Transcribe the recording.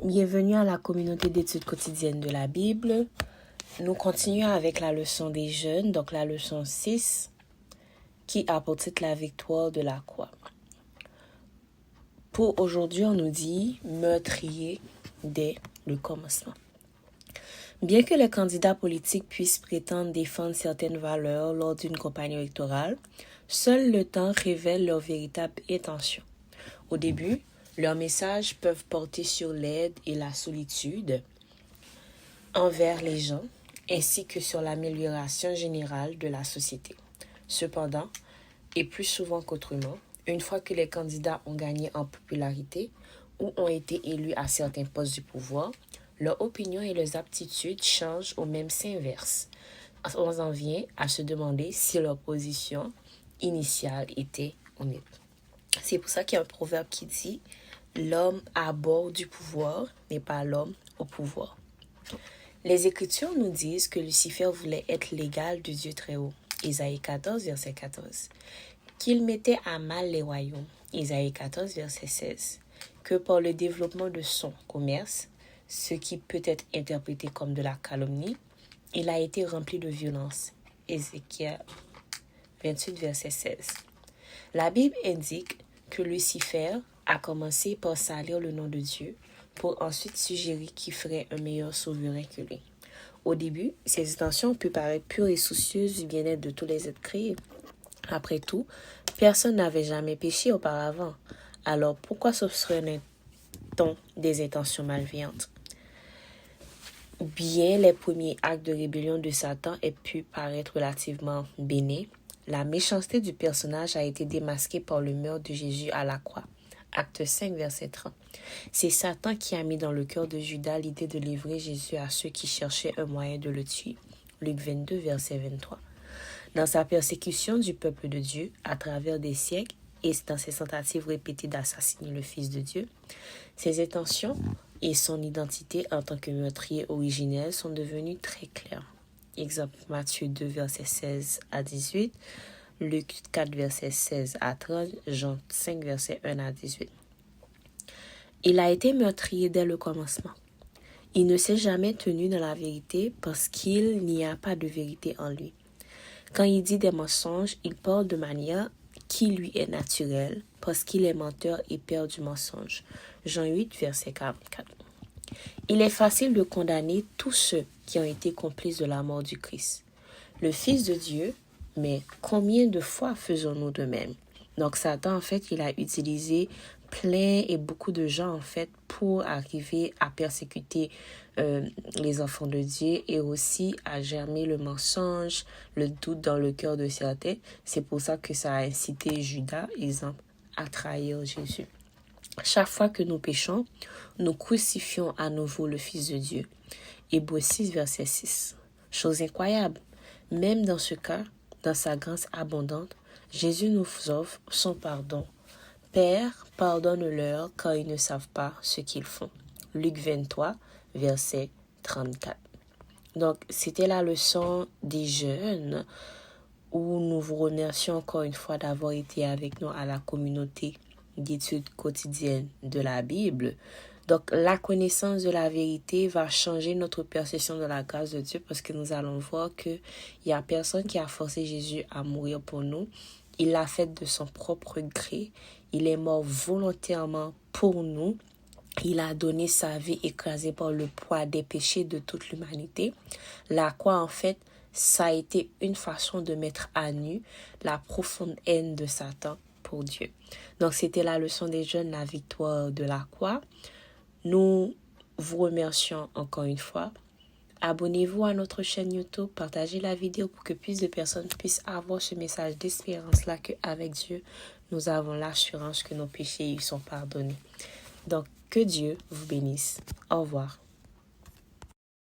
Bienvenue à la communauté d'études quotidiennes de la Bible. Nous continuons avec la leçon des jeunes, donc la leçon 6, qui a pour titre la victoire de la croix. Pour aujourd'hui, on nous dit meurtrier dès le commencement. Bien que les candidats politiques puissent prétendre défendre certaines valeurs lors d'une campagne électorale, seul le temps révèle leur véritable intention. Au début, leurs messages peuvent porter sur l'aide et la solitude envers les gens, ainsi que sur l'amélioration générale de la société. Cependant, et plus souvent qu'autrement, une fois que les candidats ont gagné en popularité ou ont été élus à certains postes du pouvoir, leurs opinions et leurs aptitudes changent au même s'inverse. On en vient à se demander si leur position initiale était honnête. C'est pour ça qu'il y a un proverbe qui dit « L'homme à bord du pouvoir n'est pas l'homme au pouvoir ». Les Écritures nous disent que Lucifer voulait être l'égal de Dieu très haut. Isaïe 14, verset 14. Qu'il mettait à mal les royaumes. Isaïe 14, verset 16. Que par le développement de son commerce, ce qui peut être interprété comme de la calomnie, il a été rempli de violence. Ézéchiel 28, verset 16. La Bible indique que Lucifer a commencé par salir le nom de Dieu pour ensuite suggérer qu'il ferait un meilleur souverain que lui. Au début, ses intentions peuvent paraître pures et soucieuses du bien-être de tous les êtres créés. Après tout, personne n'avait jamais péché auparavant. Alors pourquoi soupçonnerait-on des intentions malveillantes? Bien les premiers actes de rébellion de Satan aient pu paraître relativement bénins, la méchanceté du personnage a été démasquée par le meurtre de Jésus à la croix. Acte 5, verset 30. C'est Satan qui a mis dans le cœur de Judas l'idée de livrer Jésus à ceux qui cherchaient un moyen de le tuer. Luc 22, verset 23. Dans sa persécution du peuple de Dieu, à travers des siècles, et dans ses tentatives répétées d'assassiner le Fils de Dieu, ses intentions et son identité en tant que meurtrier originel sont devenues très claires. Exemple, Matthieu 2, verset 16 à 18, Luc 4, verset 16 à 30, Jean 5, verset 1 à 18. Il a été meurtrier dès le commencement. Il ne s'est jamais tenu dans la vérité parce qu'il n'y a pas de vérité en lui. Quand il dit des mensonges, il parle de manière qui lui est naturelle parce qu'il est menteur et père du mensonge. Jean 8, verset 44. Il est facile de condamner tous ceux qui ont été complices de la mort du Christ, le Fils de Dieu, mais combien de fois faisons-nous de même? Donc Satan, en fait, il a utilisé plein et beaucoup de gens, en fait, pour arriver à persécuter les enfants de Dieu et aussi à germer le mensonge, le doute dans le cœur de certains. C'est pour ça que ça a incité Judas, exemple, à trahir Jésus. Chaque fois que nous péchons, nous crucifions à nouveau le Fils de Dieu. Hébreux 6, verset 6. Chose incroyable, même dans ce cas, dans sa grâce abondante, Jésus nous offre son pardon. Père, pardonne-leur car ils ne savent pas ce qu'ils font. Luc 23, verset 34. Donc, c'était la leçon des jeunes où nous vous remercions encore une fois d'avoir été avec nous à la communauté d'études quotidiennes de la Bible. Donc, la connaissance de la vérité va changer notre perception de la grâce de Dieu parce que nous allons voir qu'il n'y a personne qui a forcé Jésus à mourir pour nous. Il l'a fait de son propre gré. Il est mort volontairement pour nous. Il a donné sa vie écrasée par le poids des péchés de toute l'humanité. La croix, en fait, ça a été une façon de mettre à nu la profonde haine de Satan pour Dieu. Donc, c'était la leçon des jeunes, la victoire de la croix. Nous vous remercions encore une fois. Abonnez-vous à notre chaîne YouTube, partagez la vidéo pour que plus de personnes puissent avoir ce message d'espérance-là qu'avec Dieu, nous avons l'assurance que nos péchés ils sont pardonnés. Donc, que Dieu vous bénisse. Au revoir.